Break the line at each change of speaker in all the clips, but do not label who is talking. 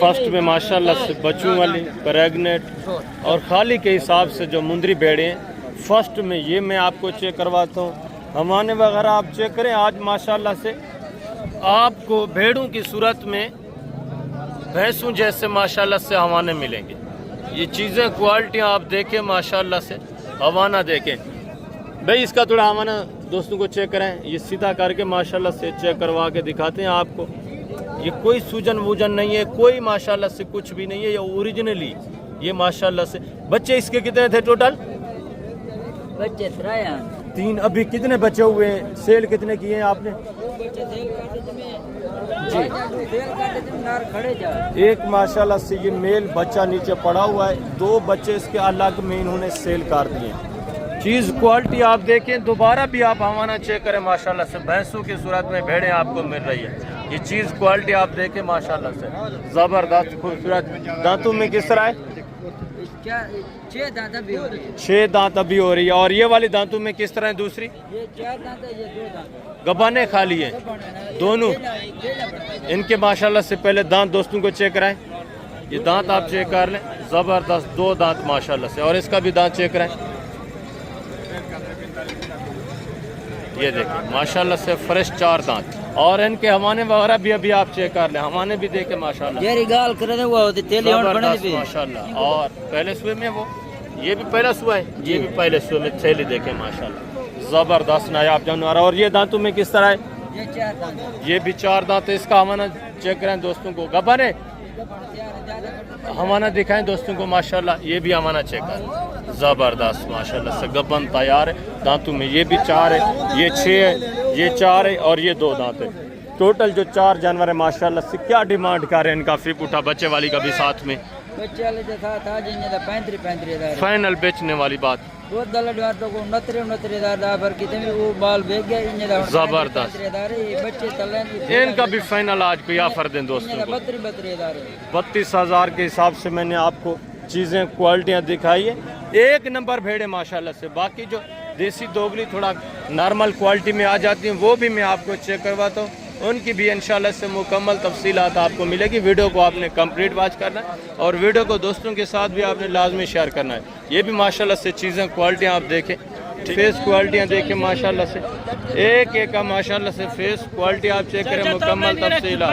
First में माशाल्लाह से बच्चों वाली प्रेगनेंट और खाली के हिसाब से जो मुंदरी भेड़ें हैं फर्स्ट में, ये मैं आपको चेक करवाता हूँ। हवाने वगैरह आप चेक करें। आज माशाल्लाह से आपको भेड़ों की सूरत में भैंसों जैसे माशाल्लाह से हवाने मिलेंगे। ये चीज़ें क्वालिटियाँ आप देखें माशाल्लाह से, हवाना देखें भाई। इसका थोड़ा हवाना दोस्तों को चेक करें, ये सीधा करके माशाल्लाह से चेक करवा के दिखाते हैं आपको। ये कोई सूजन वूजन नहीं है, कोई माशाल्लाह से कुछ भी नहीं है, ये ओरिजिनली ये माशाल्लाह से। बच्चे इसके कितने थे टोटल?
बच्चे
3। अभी कितने बच्चे हुए हैं? सेल कितने किए हैं आपने? जी, एक माशाल्लाह से ये मेल बच्चा नीचे पड़ा हुआ है, 2 बच्चे इसके अलग में इन्होंने सेल कर दिए हैं। चीज़ क्वालिटी आप देखें, दोबारा भी आप हमारा चेक करें माशाल्लाह से। भैंसों की सूरत में भेड़ें आपको मिल रही है। ये चीज़ क्वालिटी आप देखें माशाल्लाह से, ज़बरदस्त खूबसूरत। दांतों में किस तरह है?
6 दांत अभी हो रही है।
6 दांत अभी हो रही है। और ये वाली दांतों में किस तरह है? दूसरी
ये 4 दांत है, ये 2 दांत
गबाने खाली है दोनों इनके माशाल्लाह से। पहले दांत दोस्तों को चेक कराएं, ये दांत आप चेक कर लें, ज़बरदस्त 2 दांत माशाल्लाह से। और इसका भी दांत चेक कराएं, ये देखिए माशाल्लाह से फ्रेश 4 दांत। और इनके हवाने वगैरह भी अभी आप चेक कर लें, हवाने भी देखे माशाल्लाह ज़बरदस्त माशाल्लाह। और पहले सुए में वो ये भी पहला सुआ है, ये भी पहले सुए में थैली देखे माशाल्लाह, ज़बरदस्त नायाब जानवर। और ये दांतों में किस तरह है?
ये 4 दांत,
ये भी 4 दांत है। इसका हवाना चेक करें दोस्तों को। गबन है, हवाना दिखाएं दोस्तों को माशाल्लाह। ये भी हवाना चेक करें, ज़बरदस्त माशाल्लाह से गबन तैयार है। दांतों में ये भी 4 है, ये 6 है, ये 4 है और ये 2 दांत है। टोटल जो 4 जानवर है माशाल्लाह से। क्या डिमांड कर रहे हैं इनका? फिर उठा बच्चे वाली का भी साथ में
बच्चे वाले जो था 35,000
फाइनल बेचने वाली बात।
वो दलडवार तो 69,000 दा पर कितने वो बाल बेच गए इन दा
ज़बरदस्त।
ये बच्चे चले
इनका भी फाइनल आज कोई ऑफर दें दोस्तों को।
32,000
32,000 के हिसाब से मैंने आपको चीज़ें क्वालिटियाँ दिखाई है। एक नंबर भेड़े माशाल्लाह से। बाकी जो देसी दोगली थोड़ा नॉर्मल क्वालिटी में आ जाती हैं वो भी मैं आपको चेक करवाता हूँ, उनकी भी इंशाल्लाह से मुकम्मल तफसीलात आपको मिलेगी। वीडियो को आपने कंप्लीट वॉच करना है और वीडियो को दोस्तों के साथ भी आपने लाजमी शेयर करना है। ये भी माशाल्लाह से चीज़ें क्वालिटियाँ आप देखें, फेस क्वालिटियाँ देखें माशाल्लाह से। एक एक का माशाल्लाह से फेस क्वालिटी आप चेक करें, मुकम्मल तफसीलात।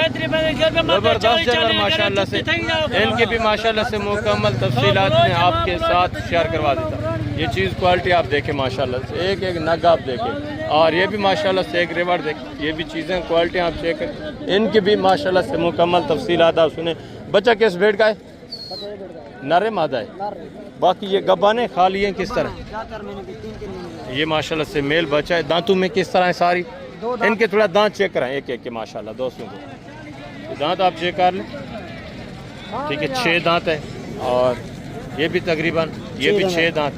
ज़बरदस्त जानवर माशाल्लाह से। इनकी भी माशाल्लाह से मुकम्मल तफसीलात में आपके साथ शेयर करवा देता। ये चीज़ क्वालिटी आप देखें माशाल्लाह से, एक एक नग आप देखें। और ये भी माशाल्लाह से एक रिवर देखें। ये भी चीज़ें क्वालिटी आप चेक करें, इनकी भी माशाल्लाह से मुकम्मल तफसीलात आप सुने। बच्चा किस भेड़ का है? नर मादा है। बाकी ये गब्बाने खाली हैं किस तरह? ये माशाल्लाह से मेल बच्चा है। दांतों में किस तरह है? सारी इनके थोड़ा दांत चेक कराएं एक एक के माशाल्लाह दोस्तों को। दांत आप चेक कर लें, ठीक है 6 दांत है। और ये भी तकरीबन ये भी 6 दांत।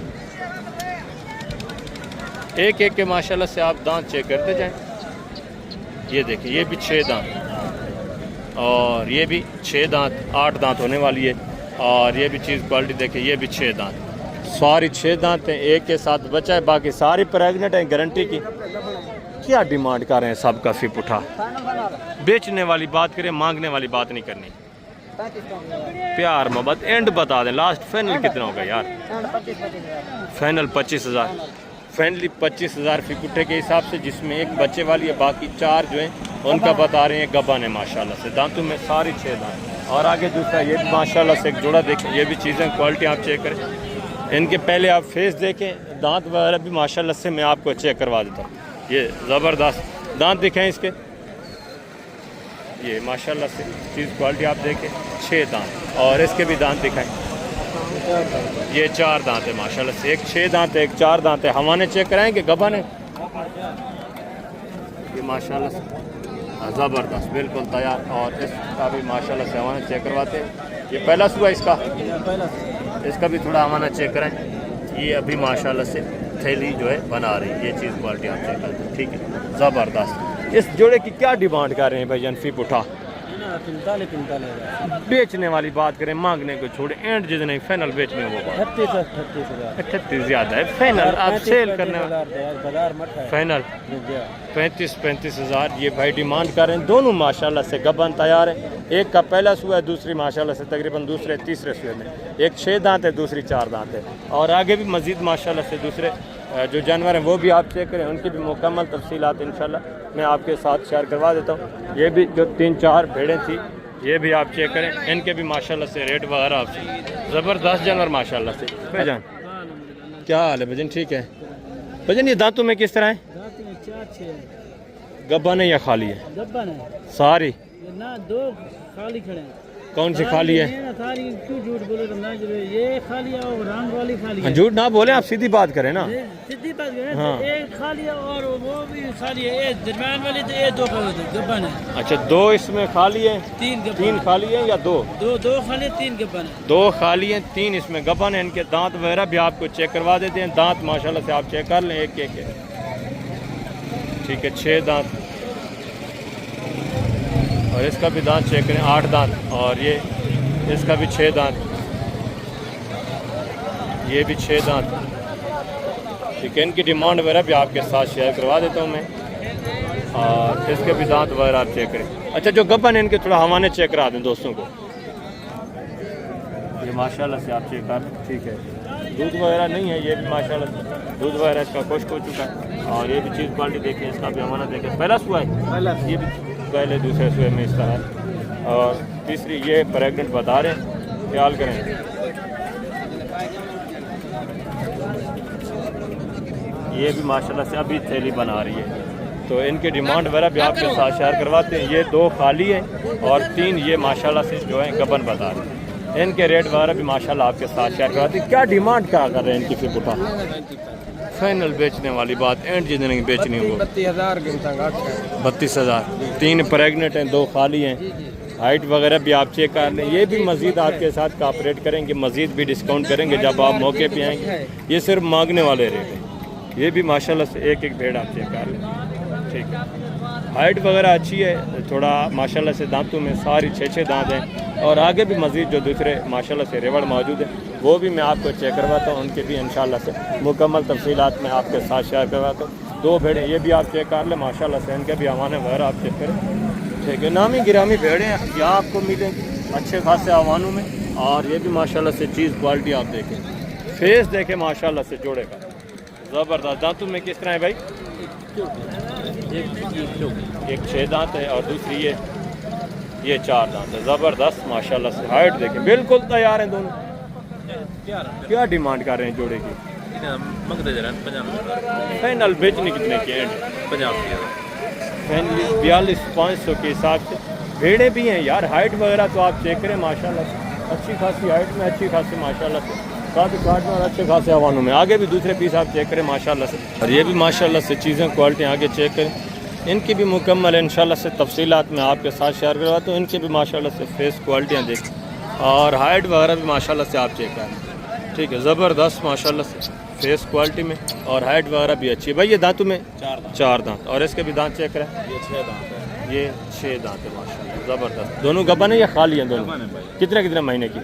एक एक के माशाल्लाह से आप दांत चेक करते जाएं। ये देखिए ये भी 6 दांत और ये भी 6 दांत, 8 दांत होने वाली है। और ये भी चीज़ क्वालिटी देखिए, ये भी 6 दांत, सारी 6 दांत हैं। एक के साथ बच्चा है, बाकी सारी प्रेगनेंट है गारंटी की। क्या डिमांड कर रहे हैं सबका? फिर उठा बेचने वाली बात करें, मांगने वाली बात नहीं करनी। प्यार मोहब्बत एंड बता दें, लास्ट फाइनल कितना होगा यार? फाइनल 25,000, फाइनली 25,000 फी पुट्ठे के हिसाब से, जिसमें एक बच्चे वाली है, बाकी 4 जो हैं उनका बता रहे हैं गब्बान है माशाल्लाह से। दांतों में सारी 6 दांत। और आगे दूसरा ये भी माशाल्लाह से एक जोड़ा देखें। ये भी चीज़ें क्वालिटी आप चेक करें। इनके पहले आप फेस देखें, दांत वगैरह भी माशाल्लाह से मैं आपको चेक करवा देता हूँ। ये ज़बरदस्त दांत दिखाएं इसके, ये माशाल्लाह से चीज़ क्वालिटी आप देखें। 6 दांत और इसके भी दांत दिखाएं। ये 4 दांत है माशाल्लाह से। एक 6 दांत है, एक 4 दांत है। हवाने चेक कराएंगे गब्बान है। ये माशाल्लाह से ज़बरदस्त बिल्कुल तैयार। और इसका भी माशाल्लाह से हवाना चेक करवाते हैं। ये पहला सुबह इसका भी थोड़ा हवाना चेक कराएं। ये अभी माशाल्लाह से थैली जो है बना रही है। ये चीज़ क्वालिटी आप चेक करते हैं, ठीक है ज़बरदस्त। इस जोड़े की क्या डिमांड कर रहे हैं भाई जनफी उठा? बेचने वाली बात करें, मांगने को छोड़े, एंड जितने फाइनल बेचने वो 38 ज्यादा है। फाइनल आप सेल करने फाइनल 35,000 ये भाई डिमांड कर रहे हैं। दोनों माशाल्लाह से गबन तैयार है। एक का पहला सुआ है, दूसरी माशाल्लाह से तकरीबन दूसरे तीसरे सुए में। एक 6 दांत है, दूसरी 4 दांत है। और आगे भी मजीद माशाल्लाह से दूसरे जो जानवर हैं वो भी आप चेक करें, उनकी भी मुकम्मल तफसीलात इंशाल्लाह मैं आपके साथ शेयर करवा देता हूँ। ये भी जो 3-4 भेड़ें थी ये भी आप चेक करें, इनके भी माशाल्लाह से रेट वगैरह आपसे ज़बरदस्त जानवर माशाल्लाह से। भाईजान क्या हाल है भजन, ठीक है भजन? ये दांतों में किस तरह है? गब्बन है या खाली है? गब्बन है सारी ना, 2 खाली खड़े हैं। कौन सी खाली है? खाली क्यों झूठ बोले तुम ना, ये खाली है और रंग वाली खाली है। झूठ ना बोले, आप सीधी बात करें ना। सीधी बात करें। हाँ। एक खाली है और वो भी खाली है, एक दरमियान वाली तो ये 2 गब्बन है। अच्छा 2 इसमें खाली है, 3 खाली है या 2 खाली है, 3 गब्बन है। 2 खाली है, 3 इसमें गब्बन है। इनके दांत वगैरह भी आपको चेक करवा देते हैं। दांत माशाल्लाह से आप चेक कर लें, एक एक ठीक है। 6 दांत और इसका भी दांत चेक करें, 8 दांत। और ये इसका भी 6 दांत, ये भी 6 दांत। ठीक है, इनकी डिमांड वगैरह भी आपके साथ शेयर करवा देता हूँ मैं। और इसके भी दांत वगैरह आप चेक करें। अच्छा जो गब्बन है इनके थोड़ा हवाने चेक करा दें दोस्तों को। ये माशाल्लाह से आप चेक कर, ठीक है। दूध वगैरह नहीं है, ये भी माशाल्लाह से दूध वगैरह इसका खुश्क हो चुका है। और ये भी चीज़ क्वालिटी देखें, इसका भी हवाना देखें। पहला सुआ है, ये भी पहले दूसरे सुए में इस तरह। और तीसरी ये प्रेग्नेंट बता रहे हैं, ख्याल करें। ये भी माशाल्लाह से अभी थैली बना रही है। तो इनकी डिमांड वगैरह भी आपके साथ शेयर करवाते हैं। ये 2 खाली हैं और 3 ये माशाल्लाह से जो है गबन बता रहे हैं। इनके रेट वगैरह भी माशाल्लाह आपके साथ शेयर करवाते हैं। क्या डिमांड क्या कर रहे हैं इनकी? फिर बुटा फाइनल बेचने वाली बात, एंड जितने की बेचनी हो 32,000। 3 प्रेग्नेंट हैं, 2 खाली हैं। हाइट वगैरह भी आप चेक कर लें। ये भी मज़ीद आपके साथ कॉपरेट करेंगे, मज़ीद भी डिस्काउंट करेंगे जब आप मौके पे आएंगे। ये सिर्फ मांगने वाले रेट हैं। ये भी माशाल्लाह से एक एक भेड़ आप चेक कर लें, ठीक है। हाइट वगैरह अच्छी है, थोड़ा माशाल्लाह से दांतों में सारी 6-6 दांत हैं। और आगे भी मज़ीद जो दूसरे माशाल्लाह से रेवड़ मौजूद है वो भी मैं आपको चेक करवाता हूँ। उनके भी इंशाल्लाह से मुकम्मल तफसीलात मैं आपके साथ शेयर करवाता हूँ। 2 भेड़ें ये भी आप चेक कर लें माशाल्लाह से, इनके भी हवाने वगैरह आप चेक करें, ठीक है। नामी गिरामी भेड़ें यहाँ आपको मिलेंगी अच्छे खासे आवानों में। और ये भी माशाल्लाह से चीज़ क्वालिटी आप देखें, फेस देखें माशाल्लाह से जोड़े का ज़बरदस्त। दांतों में किस तरह है भाई? एक 6 दांत है और दूसरी ये 4 दांत है। ज़बरदस्त माशाल्लाह से। हाइट देखें, बिल्कुल तैयार हैं दोनों। क्या डिमांड कर रहे हैं जोड़े की? फाइनल बेचने कितने की? 42,500 के हिसाब से। भेड़े भी हैं यार, हाइट वगैरह तो आप चेक करें माशाल्लाह से। अच्छी खासी हाइट में, अच्छी खासी माशाल्लाह से काफ़ी काट में और अच्छे खासे हवानों में। आगे भी दूसरे पीस आप चेक करें माशाल्लाह से। और ये भी माशाल्लाह से चीज़ें क्वालिटी आगे चेक करें। इनकी भी मुकम्मल इंशाल्लाह से तफसीलात मैं आपके साथ शेयर करवाता हूँ। इनकी भी माशाल्लाह से फेस क्वालिटियाँ देखें और हाइट वगैरह भी माशाल्लाह से आप चेक करें, ठीक है। ज़बरदस्त माशाल्लाह से फेस क्वालिटी में और हाइट वगैरह भी अच्छी है। भाई ये दांतों में 4 दांत और इसके भी दांत चेक करें। ये 6 दांत है, ये 6 दांत है माशाल्लाह। ज़बरदस्त। दोनों गबन है या खाली हैं दोनों? कितने महीने की?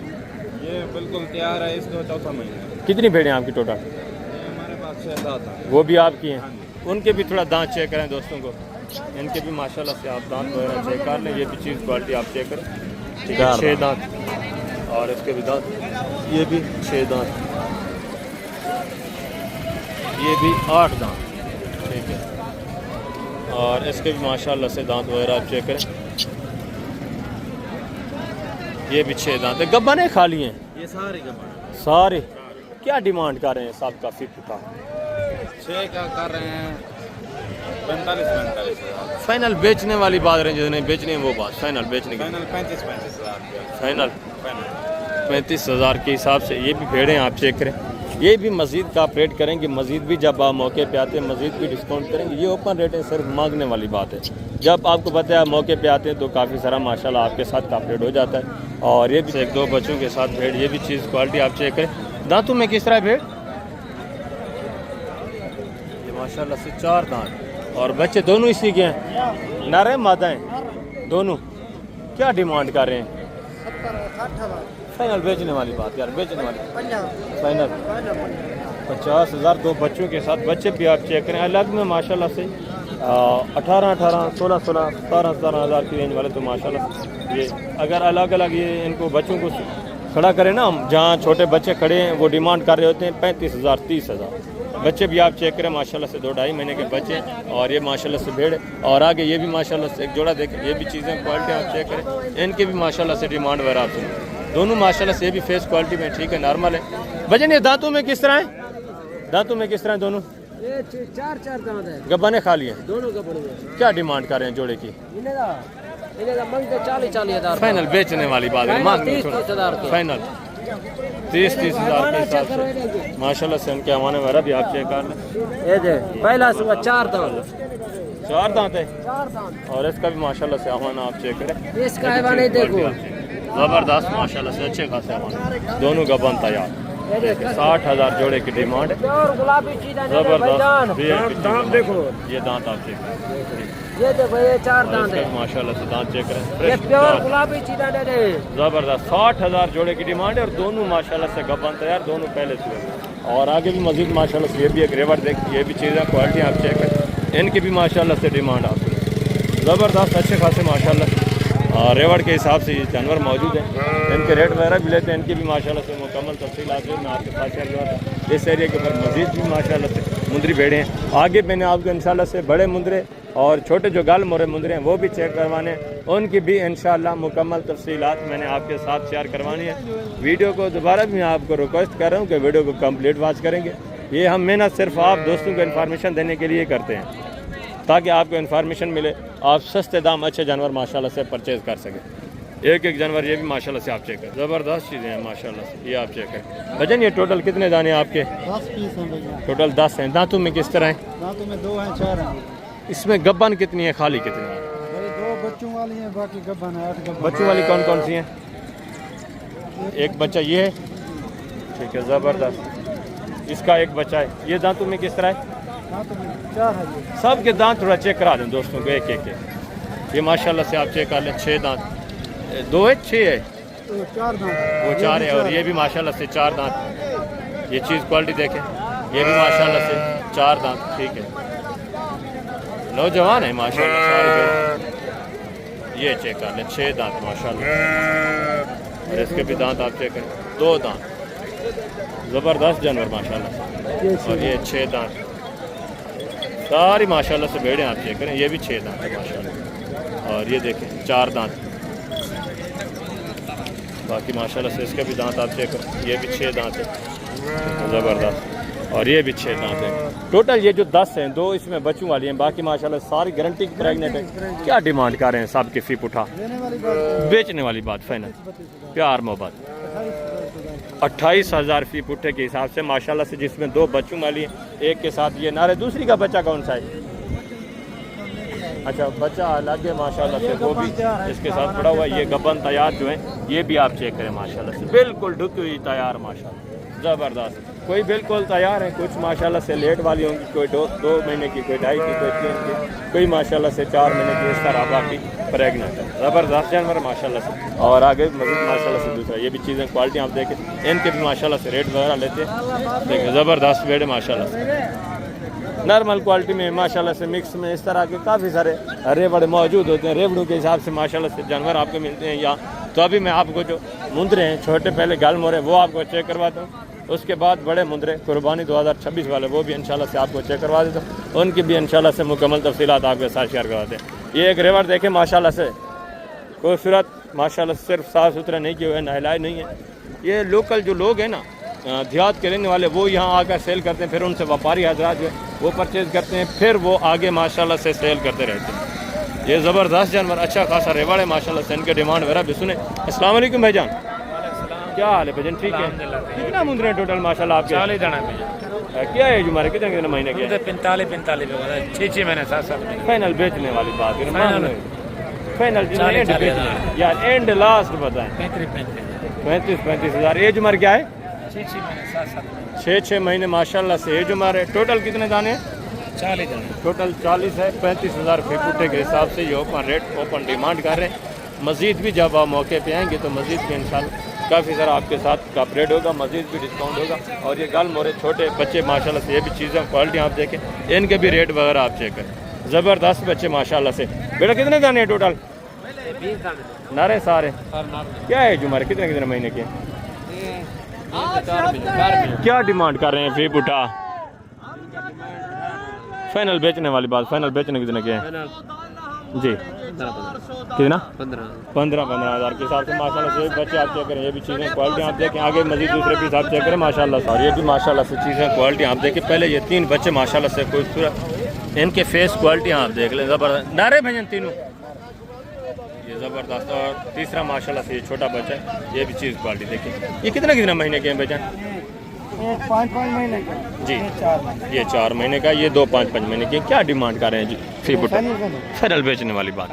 ये बिल्कुल तैयार है, इसको 4था महीना।
कितनी भेड़ें आपकी टोटल?
हमारे पास 6 दांत हैं।
वो भी आपकी हैं? उनके भी थोड़ा दांत चेक करें दोस्तों को। इनके भी माशाल्लाह से आप दांत वगैरह चेक कर लें। ये भी चीज़ क्वालिटी आप चेक करें, ठीक है। 6 दांत और इसके भी दांत, ये भी 6 दांत, ये भी 8 दांत, ठीक है। और इसके भी माशाल्लाह से दांत वगैरह आप चेक करें। ये भी 6 दांत है। गब्बन है खाली हैं?
ये सारे गब्बन
सारे। क्या डिमांड कर रहे हैं साहब? काफ़ी पुता
6 का कर रहे हैं 45,000।
फाइनल बेचने वाली बात रहे, जितने बेचने हैं वो बात फाइनल बेचने की।
फाइनल 35,000।
फाइनल 35,000 के हिसाब से। ये भी भेड़ें आप चेक करें। ये भी मज़ीद कॉपरेट करेंगे, मज़ीद भी जब आप मौके पे आते हैं मज़ीद भी डिस्काउंट करेंगे। ये ओपन रेट है, सिर्फ मांगने वाली बात है। जब आपको पता है आप मौके पे आते हैं तो काफ़ी सारा माशाल्लाह आपके साथ कॉपरेट हो जाता है। और ये भी 1-2 बच्चों के साथ भेड़, ये भी चीज़ क्वालिटी आप चेक करें। दांतों में किस तरह भेड़? ये माशाल्लाह से 4 दांत और बच्चे दोनों इसी के हैं, नर हैं मादा हैं दोनों, क्या डिमांड कर रहे हैं? फाइनल बेचने वाली बात यार, बेचने वाली फाइनल 50,000 दो बच्चों के साथ। बच्चे भी आप चेक करें अलग में माशाल्लाह से 18, 16, 17 हज़ार की रेंज वाले तो माशाल्लाह ये अगर अलग अलग ये इनको बच्चों को खड़ा करें ना हम, जहाँ छोटे बच्चे खड़े हैं वो डिमांड कर रहे होते हैं 35,000 30,000। बच्चे भी आप चेक करें माशाल्लाह से 2-2.5 महीने के बच्चे, और ये माशाल्लाह से भेड़, और आगे ये भी माशाल्लाह से एक जोड़ा देखें, ये भी चीज़ें क्वालिटी आप चेक करें, इनके भी माशाल्लाह से डिमांड वगैरह आप सुनें। दोनों माशाल्लाह से ये भी फेस क्वालिटी में ठीक है, नॉर्मल है। वजन ये दांतों में किस तरह है? दांतों में किस तरह है दोनों?
ये 4 दांत है,
गब्बाने खा लिए
दोनों गब्बड़ में।
क्या डिमांड कर रहे हैं जोड़े की?
इन्हें मांगते 40 हज़ार।
फाइनल बेचने वाली बात है, मांग
30,000 के
फाइनल 30,000 के हिसाब से माशाल्लाह से उनके हमारे वगैरह भी आप चेक कर लें।
ये दे पहला सुबह 4 दांत
4 दांत है,
4 दांत।
और इसका भी माशाल्लाह से हमारा आप चेक करें।
इसका है नहीं देखो,
ज़बरदस्त माशाल्लाह से अच्छे खासे हमारे दोनों गबन तैयार। 60,000 जोड़े की डिमांड है,
और गुलाबी चीज़
जबरदस्त।
दांत देखो,
ये दांत आप चेक करें,
ये देखो ये 4 दांत है,
माशाल्लाह से दांत चेक
ये
करें,
प्योर गुलाबी चीज़ है।
जबरदस्त 60,000 जोड़े की डिमांड है, और दोनों माशाल्लाह से गबन तैयार, दोनों पहले से। और आगे भी मजीद माशाल्लाह से ये भी एक रेवर देख, ये भी चीज़ें क्वालिटी आप चेक करें, इनकी भी माशाल्लाह से डिमांड आप ज़बरदस्त अच्छे खासे माशाल्लाह रेवड़ के हिसाब से ये जानवर मौजूद हैं। इनके रेट वगैरह भी लेते हैं, इनकी भी माशाल्लाह से मुकम्मल तफसीलात जो मैं आपके पास शेयर करता। इस एरिया के ऊपर मजीद भी माशाल्लाह से मुंदरी भेड़े हैं। आगे मैंने आपको इंशाल्लाह से बड़े मुंदरे और छोटे जो गाल मोरे मुंदरे हैं वो भी चेक करवाने, उनकी भी इंशाल्लाह मुकम्मल तफसीलात मैंने आपके साथ शेयर करवानी है। वीडियो को दोबारा भी मैं आपको रिक्वेस्ट कर रहा हूँ कि वीडियो को कम्प्लीट वॉच करेंगे। ये हम मेहनत सिर्फ आप दोस्तों को इन्फॉर्मेशन देने के लिए करते हैं, ताकि आपको इन्फॉर्मेशन मिले, आप सस्ते दाम अच्छे जानवर माशाल्लाह से परचेज़ कर सकें। एक एक जानवर ये भी माशाल्लाह से आप चेक करें, ज़बरदस्त चीज़ें हैं माशाल्लाह से, ये आप चेक करें। भजन ये टोटल कितने दाने आपके?
10 पीस हैं भैया।
टोटल 10 हैं। दांतों में किस तरह हैं?
दांतों में 2 हैं, 4 हैं।
इसमें गब्बन कितनी है, खाली कितनी है?
भाई 2 बच्चों वाली हैं, बाकी गब्बन है 8 गब्बन।
बच्चों वाली कौन कौन सी हैं? एक बच्चा ये है, ठीक है, ज़बरदस्त। इसका एक बच्चा है। ये दांतों में किस तरह है?
दांतों में 4 है ये।
सब के दांत थोड़ा चेक करा दें दोस्तों को, एक एक। ये माशाल्लाह से आप चेक कर लें, 6 दांत, 2 है 6 है,
तो 4 दांत,
वो 4 है, और ये भी माशाल्लाह से 4 दांत। ये चीज़ क्वालिटी देखें, ये भी माशाल्लाह से 4 दांत, ठीक है, नौजवान है माशाल्लाह सारे। ये चेक कर लें, 6 दांत माशाल्लाह, और इसके भी दांत आप चेक करें, 2 दांत, ज़बरदस्त जानवर माशाल्लाह। और ये 6 दांत सारी माशाल्लाह से भेड़ें आप चेक करें, ये भी 6 दांत है माशाल्लाह। और ये देखें 4 दांत, बाकी माशाल्लाह से इसके भी दांत आप चेक करें, ये भी 6 दांत है, ज़बरदस्त। और ये भी 6 दांत है। टोटल ये जो 10 हैं, 2 इसमें बच्चों वाली हैं, बाकी माशाल्लाह सारी गारंटी की प्रेगनेंट है। क्या डिमांड कर रहे हैं सब के फीप उठा?
लेने वाली बात,
बेचने वाली बात फाइनल, प्यार मोहब्बत 28,000 फी पुट्ठे के हिसाब से माशाल्लाह से, जिसमें 2 बच्चों वाली हैं, एक के साथ ये नारे। दूसरी का बच्चा कौन सा है? अच्छा, बच्चा अलग है माशाल्लाह से, वो भी इसके साथ पड़ा हुआ है। ये गबन तैयार जो है, ये भी आप चेक करें माशाल्लाह से, बिल्कुल ढुकी हुई तैयार माशाल्लाह, ज़बरदस्त। कोई बिल्कुल तैयार है, कुछ माशाल्लाह से लेट वाली होंगी, कोई 2 महीने की, कोई 2.5 की, कोई 3 की, कोई माशाल्लाह से 4 महीने की, इस तरह बाकी प्रेगनेंट है। ज़बरदस्त जानवर माशाल्लाह से। और आगे मज़ीद माशाल्लाह से दूसरा, ये भी चीज़ें क्वालिटी आप देखें, इनके भी माशाल्लाह से रेट वगैरह लेते हैं, देखें ज़बरदस्त वेट माशाल्लाह से। नॉर्मल क्वालिटी में माशाल्लाह से, मिक्स में, इस तरह के काफ़ी सारे रेवड़ मौजूद होते हैं। रेवड़ों के हिसाब से माशाल्लाह से जानवर आपको मिलते हैं यहाँ। तो अभी मैं आपको जो मुंदरे हैं, छोटे पहले गाल मोरे, वो आपको चेक करवाता हूँ। उसके बाद बड़े मुंदरे कुर्बानी 2026 वाले, वो भी इंशाल्लाह से आपको चेक करवा देता हूँ, उनकी भी इंशाल्लाह से मुकम्मल तफसीलात आपके साथ शेयर करवाते हैं। ये एक रेवड़ देखें माशाल्लाह से, खूबसूरत माशाल्लाह से, सिर्फ साफ़ सुथरा नहीं किया हुआ है, नहलाए नहीं है। ये लोकल जो लोग हैं ना, देहात के रहने वाले, वो यहाँ आकर सेल करते हैं, फिर उनसे व्यापारी हजरात जो है वो परचेज़ करते हैं, फिर वो आगे माशाल्लाह से सेल करते रहते हैं। ये ज़बरदस्त जानवर, अच्छा खासा रेवड़ है माशाल्लाह से, इनके डिमांड वगैरह भी सुने। अस्सलाम वालेकुम भाईजान, क्या हाल है भाईजान? ठीक है। कितना मुंदरे हैं टोटल माशाल्लाह आपके?
40 दाना भैया।
क्या है हमारे कितने कितने महीने के?
45 6 महीने 7
फाइनल बेचने वाली बात है, फाइनल यार, एंड लास्ट बताएं। 35 हज़ार। एज उम्र क्या है? 6 महीने माशाल्लाह से एज उम्र है। टोटल कितने दाने?
40 दाने।
टोटल 40 है। 35,000 फी पुट्ठे के हिसाब से ये ओपन रेट, ओपन डिमांड कर रहे हैं। मज़ीद भी जब आप मौके पे आएंगे तो मज़ीद भी इंशाल्लाह काफ़ी सारा आपके साथ कॉपरेट होगा, मज़ीद भी डिस्काउंट होगा। और ये गल मोरे छोटे बच्चे माशाल्लाह से ये भी चीज़ें क्वालिटी आप देखें, इनके भी रेट वगैरह आप चेक करें। ज़बरदस्त बच्चे माशाल्लाह से। बेटा कितने दाने हैं टोटल? नारे सारे क्या है जुमारे कितने कितने महीने के? क्या डिमांड कर रहे हैं फी बुटा? फाइनल बेचने वाली बात, फाइनल बेचने कितने के हैं जी? कितना? 15 हज़ार के हिसाब से माशाल्लाह से बच्चे आप चेक करें। ये भी चीज़ें क्वालिटी आप देखें, आगे मजीद दूसरे पीस आप चेक करें माशाल्लाह से। और ये भी माशाल्लाह से चीज़ें क्वालिटी आप देखें। पहले ये 3 बच्चे माशाल्लाह से खूबसूरत, इनके फेस क्वालिटी आप देख लें, ज़बरदस्त नारे भजन तीनों ये ज़बरदस्त। और तीसरा माशाल्लाह से ये छोटा बच्चा है, ये भी चीज़ क्वालिटी देखिए। ये कितने महीने के हैं बच्चा?
5 महीने का
जी, ये 4 महीने का, ये 2-5 महीने की। क्या डिमांड कर रहे हैं जी फी बुटा? फाइनल बेचने वाली बात,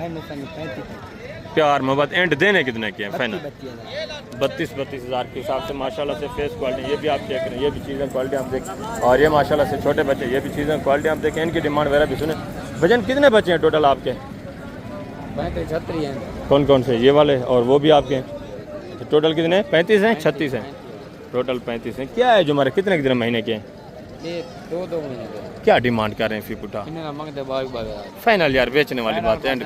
प्यार मोहब्बत एंड देने कितने के हैं फाइनल? 32 हज़ार के हिसाब से माशाल्लाह से फेस क्वालिटी ये भी आप चेक करें। ये भी चीज़ें क्वालिटी आप देखें। और ये माशाल्लाह से छोटे बच्चे, ये भी चीज़ें क्वालिटी आप देखें, इनकी डिमांड वगैरह भी सुने। भजन कितने बच्चे हैं टोटल आपके?
36 हैं।
कौन कौन से? ये वाले और वो भी आपके हैं? तो टोटल कितने? 35 हैं, 36 हैं, टोटल 35 हैं। क्या है जो हमारे कितने महीने के हैं?
ये 2 महीने के।
क्या डिमांड कर रहे हैं फी बुटा?
मांगते 22
फाइनल यार बेचने वाली बात है, एंड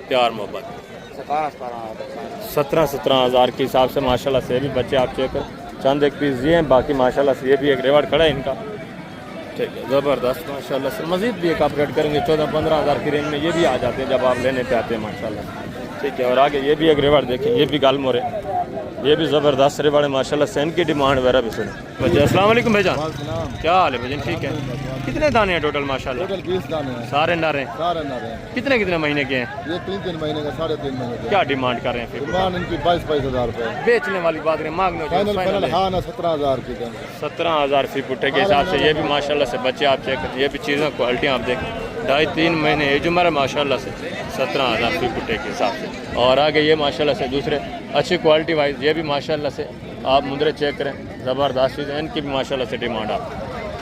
प्यार मोहब्बत 17 हज़ार के हिसाब से माशाल्लाह से भी बच्चे आप चेक करें। चंद एक पीस ये हैं, बाकी माशाल्लाह से ये भी एक रिवार्ड खड़ा है इनका, ठीक है ज़बरदस्त माशाल्लाह से। मज़ीद भी एक अपग्रेड करेंगे 14-15 हज़ार की रेंज में, ये भी आ जाते हैं जब आप लेने पे आते हैं माशाल्लाह, ठीक है। और आगे ये भी एक रिवार्ड देखें, ये भी गाल मोरे, ये भी ज़बरदस्त रिवार्ड है माशाल्लाह से। इनकी डिमांड वगैरह भी सुने। भैया अस्सलाम वालेकुम भैया, क्या हाल है भैया? ठीक है। कितने दाने हैं टोटल माशाल्लाह?
टोटल 20 दाने हैं,
सारे नर हैं।
सारे नर हैं।
कितने महीने के हैं?
ये 3 महीने का, 3.5 महीने का।
क्या डिमांड कर रहे हैं फिर?
डिमांड इनकी 22 हज़ार रुपये।
बेचने वाली बात करें, मांगने
फाइनल हाँ ना 17 हज़ार की।
17 हज़ार फी पुट्टे के हिसाब से ये भी माशाल्लाह से बच्चे आप चेक करें। ये भी चीज़ें क्वालिटी आप देखें, 2.5-3 महीने एज उम्र है माशाल्लाह से, 17 हज़ार फी पुट्टे के हिसाब से। और आगे ये माशाल्लाह से दूसरे अच्छी क्वालिटी वाइज ये भी माशाल्लाह से आप मुंदरे चेक करें, ज़बरदस्त चीज़ें, इनकी भी माशाल्लाह से डिमांड आप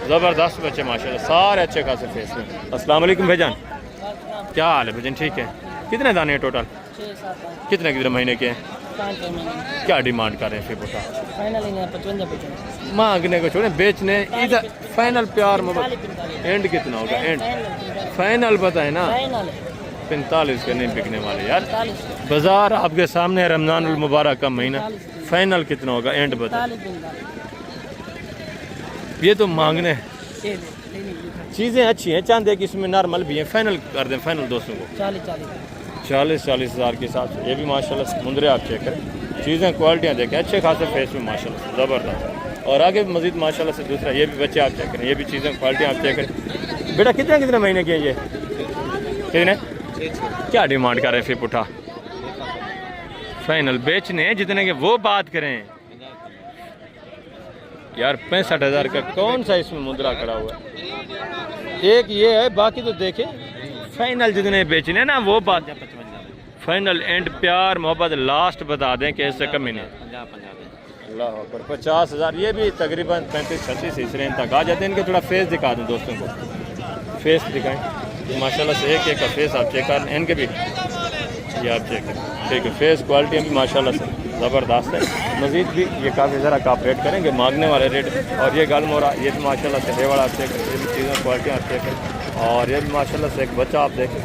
ज़बरदस्त बच्चे माशाल्लाह सारे अच्छे खासे फेस में। अस्सलाम वालेकुम भाईजान, क्या हाल है भाईजान? ठीक है। कितने दाने हैं टोटल?
6-7
कितने महीने के हैं?
5 महीने।
क्या डिमांड कर रहे हैं फिर पुट्टा?
फाइनल 55
मांगने को छोड़े, बेचने इधर फाइनल प्यार मोहब्बत एंड कितना होगा? एंड फाइनल पता है ना 45 के नहीं बिकने वाले यार। बाजार आपके सामने, रमज़ान उल मुबारक का महीना, फाइनल कितना होगा? एंड बता। ये तो मांगने चीज़ें अच्छी हैं, चांद एक इसमें नॉर्मल भी हैं। फाइनल कर दें फाइनल दोस्तों को 40 हज़ार के हिसाब से। ये भी माशाल्लाह से मुंदरे आप चेक करें, चीज़ें क्वालिटियाँ देखें, अच्छे खासे फेस में माशाल्लाह से ज़बरदस्त। और आगे भी मज़ीद माशाल्लाह से दूसरा ये भी बच्चे आप चेक करें, ये भी चीज़ें क्वालिटी आप चेक करें। बेटा कितने महीने के हैं ये? कितने? क्या डिमांड कर रहे हैं फिर पुठा? फाइनल बेचने जितने के वो बात करें यार। 65 हज़ार का कौन सा इसमें मुद्रा खड़ा हुआ है? एक ये है, बाकी तो देखे फाइनल जितने बेचने ना वो बात। फाइनल एंड प्यार मोहब्बत लास्ट बता दें कि इससे कम ही नहीं। अल्लाह अकबर 50 हज़ार। ये भी तकरीबन 35-36 इस रेंज तक आ जाते हैं। इनके थोड़ा फेस दिखा दें दोस्तों को, फेस दिखाएं माशाल्लाह से। एक का फेस आप चेक करें, इनके भी ये आप चेक करें, ठीक है। फेस क्वालिटी भी माशाल्लाह से ज़बरदस्त है। मज़ीद भी ये काफ़ी ज़रा कॉपरेट करेंगे मांगने वाले रेट। और ये गल मोरा ये भी माशाल्लाह से रेवाड़ा आप चेक करें, ये भी चीज़ें क्वालिटी आप चेक करें। और ये भी माशाल्लाह से एक बच्चा आप देखें,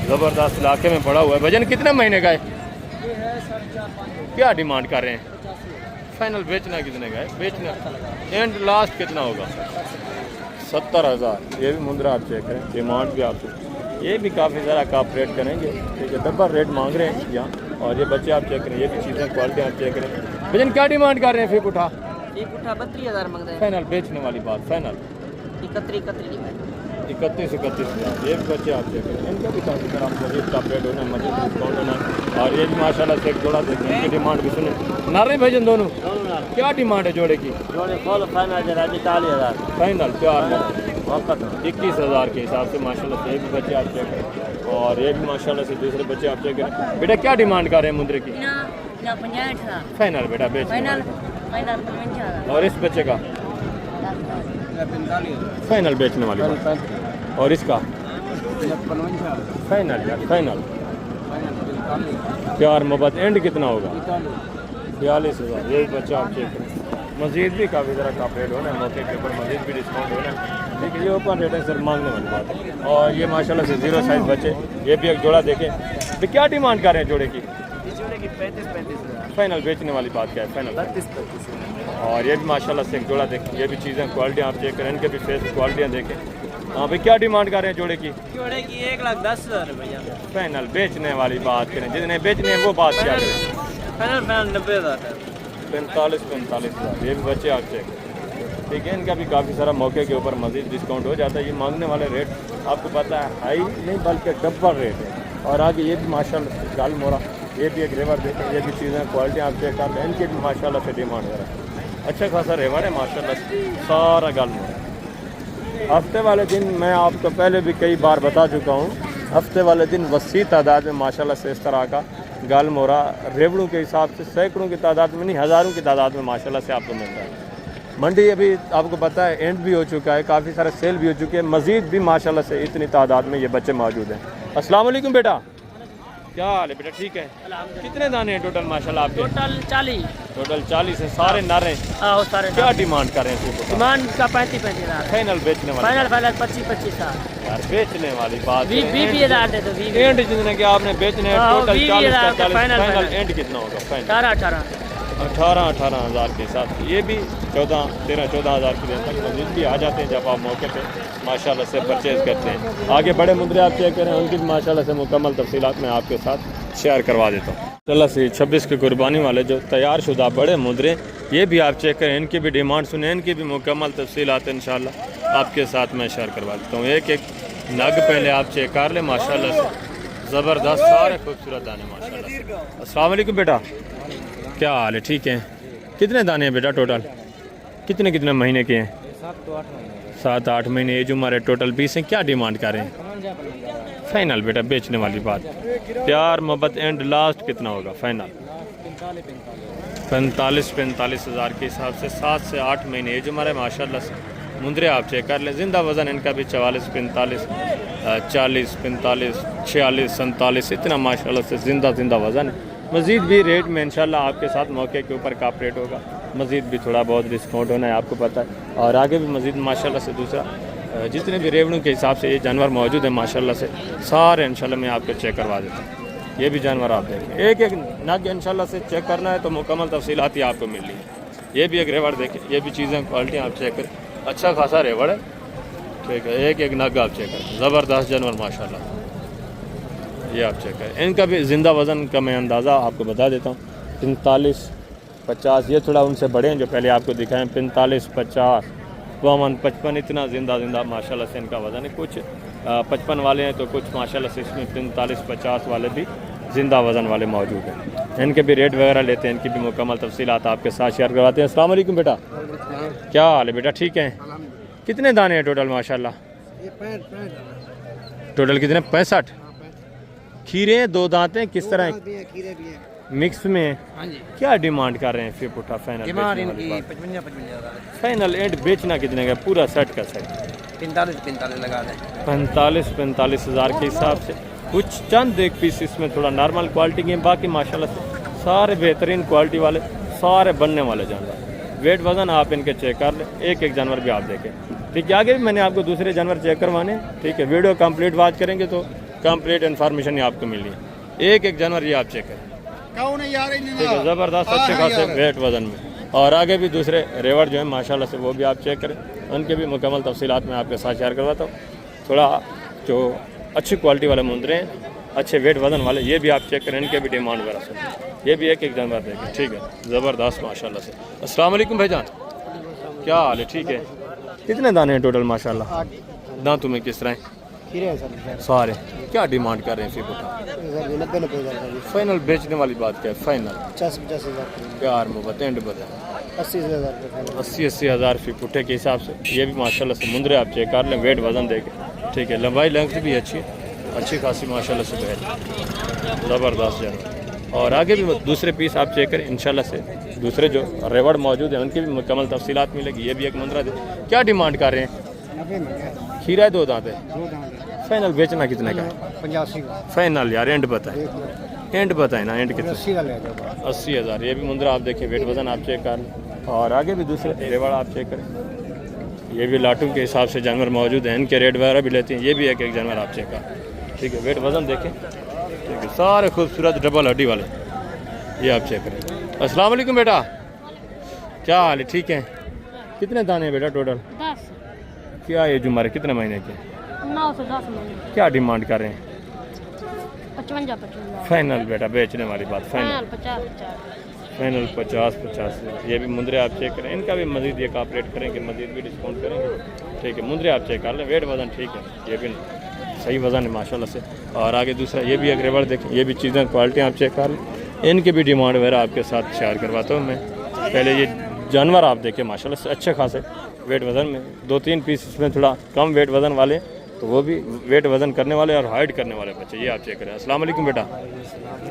ज़बरदस्त इलाके में पड़ा हुआ है। वजन कितने महीने का है? क्या डिमांड कर रहे हैं? फाइनल बेचना कितने का है? बेचना एंड लास्ट कितना होगा? 70 हज़ार। ये भी मुंद्रा आप चेक करें, डिमांड भी आप ये भी काफ़ी ज़्यादा कॉपरेट करेंगे, ठीक है। डब्बा रेट मांग रहे हैं यहाँ। और ये बच्चे आप चेक करें, ये भी चीज़ें क्वालिटी आप चेक करें। भजन क्या डिमांड कर रहे हैं फिर पुठा?
32 हज़ार मांगते हैं।
फाइनल बेचने वाली बात, फाइनल 31 हज़ार। ये भी बच्चे आप चेक करें, इनका भी काफ़ी तरह मजीद कॉपरेट होना, मजीद डिस्काउंट होना। और ये भी माशाल्लाह से एक जोड़ा देखें, इनकी डिमांड भी सुने। नारे भजन दोनों क्या डिमांड है जोड़े की?
जोड़े फॉलो फाइनल 40 हज़ार।
फाइनल प्यार 21 हज़ार के हिसाब से माशाल्लाह से ये भी बच्चे आप चेक करें। और ये भी माशाल्लाह से दूसरे बच्चे आप चेक करें। बेटा क्या डिमांड कर रहे हैं मुंद्रे की?
50
फाइनल बेटा बेच। और इस बच्चे का फाइनल बेचने वाली बात। और इसका फाइनल यार, फाइनल प्यार मोहब्बत एंड कितना होगा? 42,000। ये बच्चा आप चेक करें। मजीद भी काफ़ी तरह का अपडेट होना है, मौके के ऊपर मजीद भी डिस्काउंट होना है, लेकिन ये ओपन रेट है सर, मांगने वाली बात है। और ये माशाल्लाह से 0 साइज बच्चे, ये भी एक जोड़ा देखें। तो क्या डिमांड कर रहे हैं जोड़े की?
35,000।
फाइनल बेचने वाली बात क्या है? फाइनल
32,000।
और ये भी माशाल्लाह से एक जोड़ा देखें, ये भी चीज़ें क्वालिटी आप चेक करें, इनके भी फेस क्वालिटियाँ देखें। हाँ भाई, क्या डिमांड कर रहे हैं जोड़े की?
जोड़े की 1,10,000 रुपया।
फाइनल बेचने वाली बात करें, जितने बेचने हैं वो बात क्या करें?
फाइनल 90,000।
45,000। ये भी बच्चे आप चेक, ठीक है। इनका भी काफ़ी सारा मौके के ऊपर मजीद डिस्काउंट हो जाता है। ये मांगने वाले रेट आपको पता है हाई नहीं बल्कि डबल रेट है। और आगे ये भी माशाल्लाह गाल मोरा, ये भी एक रेवर देखें, ये भी चीज़ें क्वालिटी आप चेक कर लें, इनकी भी माशाल्लाह से डिमांड हो रहा है। अच्छा खासा रेवर है माशाल्लाह से, सारा गाल मोरा। हफ्ते वाले दिन मैं आपको पहले भी कई बार बता चुका हूँ, हफ्ते वाले दिन वसी तादाद में माशाल्लाह से इस तरह का गाल मोरा रेवड़ों के हिसाब से सैकड़ों की तादाद में नहीं, हज़ारों की तादाद में माशाल्लाह से आपको मिल रहा है। मंडी अभी आपको पता है एंड भी हो चुका है, काफ़ी सारे सेल भी हो चुके हैं, मज़ीद भी माशाल्लाह से इतनी तादाद में ये बच्चे मौजूद हैं। अस्सलाम वालेकुम बेटा, क्या हाल है बेटा? ठीक है। कितने दाने हैं टोटल माशाल्लाह आपके?
टोटल 40।
टोटल 40 है, सारे नर हैं।
हाँ सारे।
क्या डिमांड कर रहे हैं?
डिमांड का 35,000।
फाइनल बेचने वाले?
फाइनल 25,000।
यार बेचने वाली बात
20,000 दे दो।
एंड जितने के आपने बेचने हैं टोटल 40 फाइनल एंड कितना होगा? फाइनल 18,000 के साथ ये भी 14,000 की रेंज तक मजीद भी आ जाते हैं जब आप मौके पे माशाल्लाह से परचेज़ करते हैं। आगे बड़े मुद्रे आप चेक करें, उनकी भी माशाल्लाह से मुकम्मल तफसीलात मैं आपके साथ शेयर करवा देता हूँ। चला से 26 की कुर्बानी वाले जो तैयार शुदा बड़े मुद्रे, ये भी आप चेक करें, इनकी भी डिमांड सुने, इनकी भी मुकम्मल तफसीलात इंशाल्लाह आपके साथ मैं शेयर करवा देता हूँ। एक एक नग पहले आप चेक कर लें, माशाल्लाह से ज़बरदस्त सारे खूबसूरत दाने माशाल्लाह से। अस्सलाम वालेकुम बेटा, क्या हाल है? ठीक है। कितने दाने हैं बेटा टोटल? कितने कितने महीने के हैं? 7-8 महीने एज उम्र है, टोटल 20 हैं। क्या डिमांड कर रहे हैं? फाइनल बेटा बेचने वाली बात, प्यार मोहब्बत एंड लास्ट कितना होगा? फाइनल 45,000 के हिसाब से 7 से 8 महीने एज उम्र है माशाल्लाह से। मुंदरे आप चेक कर लें, जिंदा वज़न इनका भी 44, 45, 40, 45, 46, 47 इतना माशाल्लाह से जिंदा वज़न है। मज़ीद भी रेट में इंशाल्लाह आपके साथ मौके के ऊपर का रेट होगा, मज़ीद भी थोड़ा बहुत डिस्काउंट होना है आपको पता है। और आगे भी मज़ीद माशाल्लाह से दूसरा जितने भी रेवड़ों के हिसाब से ये जानवर मौजूद है माशाल्लाह से सारे इंशाल्लाह मैं आपको चेक करवा देता हूँ। ये भी जानवर आप देखें, एक एक नग इंशाल्लाह से चेक करना है तो मुकम्मल तफसीलात ही आपको मिल रही है। ये भी एक रेवड़ देखें, ये भी चीज़ें क्वालिटी आप चेक करें, अच्छा खासा रेवड़ है, ठीक है। एक एक नग आप चेक करें, ज़बरदस्त जानवर माशाल्लाह, ये आप चेक करें। इनका भी ज़िंदा वज़न का मैं अंदाज़ा आपको बता देता हूँ, 45, 50, ये थोड़ा उनसे बड़े हैं जो पहले आपको दिखाएं, 45, 50, 52, 55 इतना ज़िंदा माशाल्लाह से इनका वज़न है। कुछ 55 वाले हैं तो कुछ माशाल्लाह से इसमें 45, 50 वाले भी ज़िंदा वज़न वाले मौजूद हैं। इनके भी रेट वगैरह लेते हैं, इनकी भी मुकम्मल तफसीलात आपके साथ शेयर करवाते हैं। अस्सलाम वालेकुम बेटा, क्या हाल है बेटा? ठीक है। कितने दाने हैं टोटल माशाल्लाह? टोटल कितने? 65। खीरे हैं, 2 दांत हैं, किस तरह मिक्स में? क्या डिमांड कर रहे हैं फिर पुट्ठा? फाइनल फाइनल एंड बेचना कितने का? पूरा सेट का सेट
45,000 लगा दें।
45,000 के हिसाब से। कुछ चंद एक पीस इसमें थोड़ा नॉर्मल क्वालिटी के, बाकी माशाल्लाह से सारे बेहतरीन क्वालिटी वाले, सारे बनने वाले जानवर। वेट वज़न आप इनके चेक कर लें, एक एक जानवर भी आप देखें, ठीक है। आगे भी मैंने आपको दूसरे जानवर चेक करवाने, ठीक है। वीडियो कंप्लीट वॉच करेंगे तो कंप्लीट इन्फॉर्मेशन ही आपको मिलनी है। एक एक जानवर ये आप चेक करें, ठीक है, ज़बरदस्त अच्छे खासे वेट वज़न में। और आगे भी दूसरे रेवड़ जो है माशाल्लाह से वो भी आप चेक करें, उनके भी मुकम्मल तफसीलात मैं आपके साथ शेयर करवाता हूँ। थोड़ा जो अच्छी क्वालिटी वाले मुंदरे हैं, अच्छे वेट वज़न वाले, ये भी आप चेक करें, इनके भी डिमांड वगैरह सुन, ये भी एक एक जानवर देखें, ठीक है, ज़बरदस्त माशाल्लाह से। अस्सलाम वालेकुम भाईजान, क्या हाल है? ठीक है। कितने दाने हैं टोटल माशाल्लाह? दांतों में किस तरह हैं? सारे। क्या डिमांड कर रहे हैं फिर?
90,000
फाइनल बेचने वाली बात क्या है? फाइनल
50,000
प्यार मोहब्बत एंड बता 80,000 फी पुट्ठे के हिसाब से। ये भी माशाल्लाह से मुंदरे आप चेक कर लें, वेट वज़न देके, ठीक है। लंबाई लेंथ भी अच्छी खासी माशाल्लाह से बेहतर, ज़बरदस्त जानवर। और आगे भी दूसरे पीस आप चेक करें, इंशाल्लाह से दूसरे जो रेवड़ मौजूद हैं उनकी भी मुकम्मल तफसीलात मिलेगी। ये भी एक मुंदरा दे। क्या डिमांड कर रहे हैं? खीरा 2 दांत है। फाइनल बेचना कितने का?
85
फाइनल यार एंड बताए एंड बताए ना, एंड कितना? 80,000। ये भी मुंद्रा आप देखिए, वेट वजन आप चेक कर लें। और आगे भी दूसरे रेवाड़ आप चेक करें, ये भी लाटू के हिसाब से जानवर मौजूद हैं, इनके रेट वगैरह भी लेते हैं। ये भी एक जानवर आप चेक करें, ठीक है। वेट वजन देखें, ठीक है, सारे खूबसूरत डबल हड्डी वाले ये आप चेक करें। अस्सलाम वालेकुम बेटा, क्या हाल है? ठीक है। कितने दाने हैं बेटा टोटल?
10
क्या ये जुम्मर कितने महीने के?
9 से 10 महीने।
क्या डिमांड कर रहे हैं?
55
फाइनल बेटा, बेचने वाली बात फाइनल।
50
फाइनल 50। ये भी मुंद्रे आप चेक करें, इनका भी मजीद ये कॉपरेट करेंगे, मजीद भी डिस्काउंट करेंगे, ठीक है। मुंद्रे आप चेक कर लें, वेट वजन ठीक है, ये भी सही वजन है माशाल्लाह से। और आगे दूसरा ये भी एक रेवड़ देखें, ये भी चीज़ें क्वालिटी आप चेक कर लें, इनकी भी डिमांड वगैरह आपके साथ शेयर करवाता हूँ मैं। पहले ये जानवर आप देखें माशाल्लाह से अच्छे खासे वेट वज़न में, 2-3 पीस इसमें थोड़ा कम वेट वज़न वाले, तो वो भी वेट वज़न करने वाले और हाइट करने वाले बच्चे, ये आप चेक करें। अस्सलाम वालेकुम बेटा,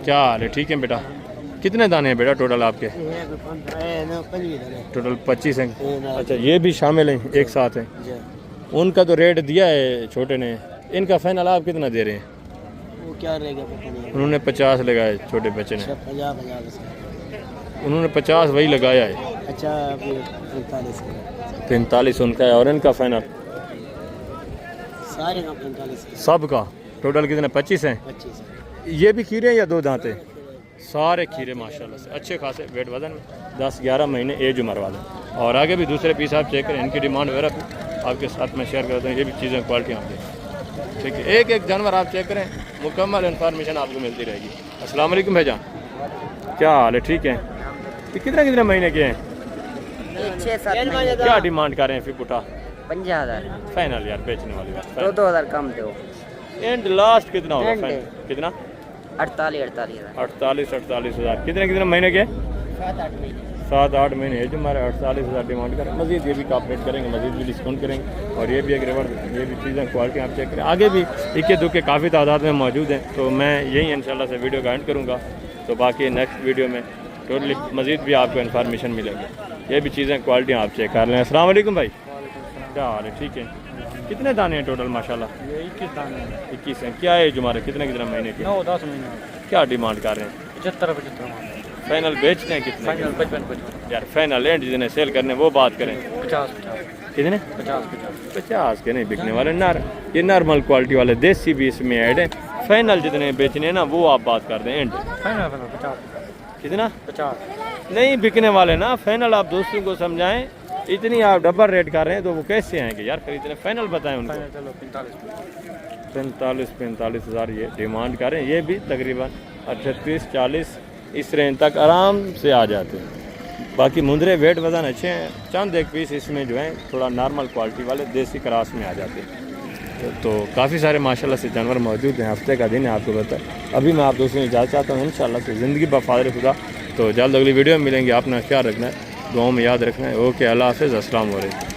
क्या हाल है? ठीक है बेटा। कितने दाने हैं बेटा टोटल आपके? टोटल 25 हैं। अच्छा, ये भी शामिल हैं, एक साथ हैं। उनका तो रेट दिया है छोटे ने, इनका फाइनल आप कितना दे रहे हैं?
वो क्या रहेगा?
उन्होंने 50 लगाए, छोटे बच्चे ने। उन्होंने 50 वही लगाया है।
अच्छा,
45 उनका है। और इनका फाइनल
सारे का 45।
सब का टोटल कितने? 25 हैं।
25।
ये भी खीरे या 2 दांते? सारे खीरे माशाल्लाह से अच्छे खासे वेट वजन में, 10-11 महीने एज उम्र वाले। और आगे भी दूसरे पीस आप चेक करें, इनकी डिमांड वगैरह भी आपके साथ में शेयर करता हूँ। ये भी चीज़ें क्वालिटी आप देखें, ठीक है। एक जानवर आप चेक करें, मुकम्मल इन्फॉर्मेशन आपको मिलती रहेगी। अस्सलाम वालेकुम भाईजान, क्या हाल है? ठीक है। ये कितने महीने के हैं?
6-7
क्या डिमांड कर रहे हैं फिर बुटा?
50,000।
फाइनल यार, बेचने वाली बात।
2-2,000 कम दो।
एंड लास्ट कितना होगा
End।
फाइनल? कितना?
48,000।
48,000। कितने महीने के? 7-8 महीने है जो हमारे 48,000 डिमांड करें। मजीद ये भी कॉपरेट करेंगे, मजीद भी डिस्काउंट करेंगे। और ये भी एक रेवड़, ये भी चीज़ें क्वालिटी आप चेक करें। आगे भी इक्के दुक्के काफ़ी तादाद में मौजूद हैं, तो मैं यही इंशाल्लाह से वीडियो का एंड करूँगा। तो बाकी नेक्स्ट वीडियो में टोटली मजीद भी आपको इन्फॉर्मेशन मिलेगी। ये भी चीज़ें क्वालिटी आप चेक कर लें। अस्सलाम वालेकुम भाई, क्या हाल है? ठीक है। कितने दाने हैं टोटल माशाल्लाह?
21 दाने हैं।
21 हैं। क्या एज हमारे कितने महीने के?
9-10 महीने।
क्या डिमांड कर रहे हैं?
75
फाइनल बेचते हैं कितने?
फाइनल 55
यार फाइनल एंड जितने सेल करने वो बात करें।
50
कितने?
50
के नहीं बिकने वाले नर, ये नॉर्मल क्वालिटी वाले देसी भी इसमें ऐड है। फाइनल जितने बेचने हैं ना वो आप बात कर दें। एंड
फाइनल 50
कितना?
50
नहीं बिकने वाले ना, फाइनल आप दोस्तों को समझाएं। इतनी आप डबल रेट कर रहे हैं तो वो कैसे आएंगे यार? फिर इतने फाइनल बताएं उनको।
चलो
45,000 ये डिमांड करें। ये भी तकरीबन 38-40 इस रेंज तक आराम से आ जाते हैं। बाकी मुंदरे वेट वजन अच्छे हैं, चंद एक पीस इसमें जो है थोड़ा नॉर्मल क्वालिटी वाले देसी क्रॉस में आ जाते हैं। तो काफ़ी सारे माशाल्लाह से जानवर मौजूद हैं। हफ्ते का दिन है आपको पता है। अभी मैं आप दोस्तों से इजाज़त चाहता हूँ इंशाल्लाह से ज़िंदगी बफ़ादर खुदा। तो जल्द अगली वीडियो में मिलेंगे। अपना ख्याल रखना है, दुआओं में याद रखना है। ओके, अल्लाह हाफ़िज़, अस्सलाम वालेकुम।